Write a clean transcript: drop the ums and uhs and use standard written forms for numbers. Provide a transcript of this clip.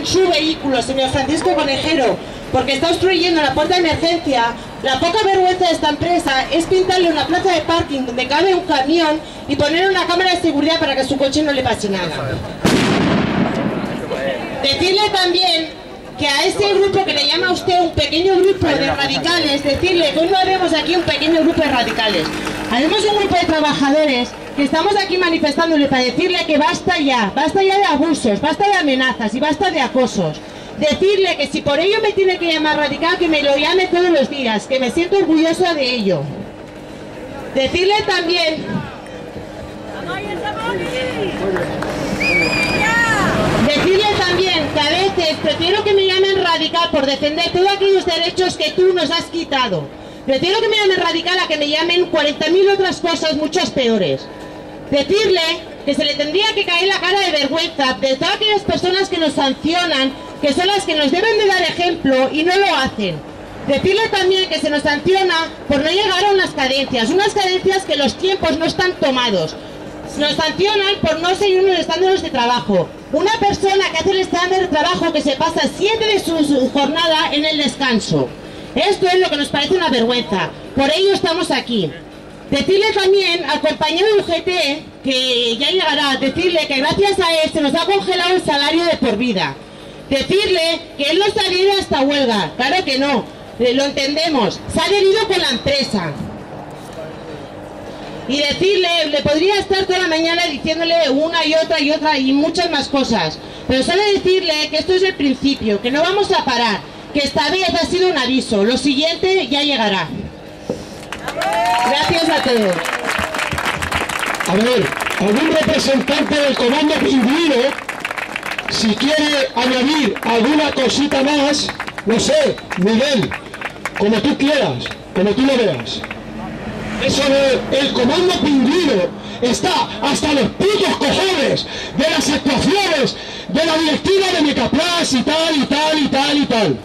en su vehículo, señor Francisco Conejero, porque está obstruyendo la puerta de emergencia, la poca vergüenza de esta empresa es pintarle una plaza de parking donde cabe un camión y poner una cámara de seguridad para que a su coche no le pase nada. Decirle también que a ese grupo que le llama a usted un pequeño grupo de radicales, decirle que hoy no haremos aquí un pequeño grupo de radicales, haremos un grupo de trabajadores que estamos aquí manifestándole para decirle que basta ya de abusos, basta de amenazas y basta de acosos. Decirle que si por ello me tiene que llamar radical, que me lo llame todos los días, que me siento orgullosa de ello. Decirle también... Decirle también que a veces prefiero que me llamen radical por defender todos aquellos derechos que tú nos has quitado. Prefiero que me llamen radical a que me llamen 40.000 otras cosas muchas peores. Decirle que se le tendría que caer la cara de vergüenza de todas aquellas personas que nos sancionan, que son las que nos deben de dar ejemplo y no lo hacen. Decirle también que se nos sanciona por no llegar a unas cadencias que los tiempos no están tomados. Nos sancionan por no seguir unos estándares de trabajo. Una persona que hace el estándar de trabajo que se pasa 7 de su jornada en el descanso. Esto es lo que nos parece una vergüenza. Por ello estamos aquí. Decirle también al compañero de UGT, que ya llegará, decirle que gracias a él se nos ha congelado el salario de por vida. Decirle que él no se adhiere a esta huelga. Claro que no, lo entendemos. Se ha adherido con la empresa. Y decirle, le podría estar toda la mañana diciéndole una y otra y muchas más cosas. Pero solo decirle que esto es el principio, que no vamos a parar, que esta vez ha sido un aviso. Lo siguiente ya llegará. Gracias a todos. A ver, algún representante del Comando Pingüino, si quiere añadir alguna cosita más, no sé, Miguel, como tú quieras, como tú lo veas. Eso de el Comando Pingüino está hasta los putos cojones de las actuaciones de la directiva de Mecaplas y tal.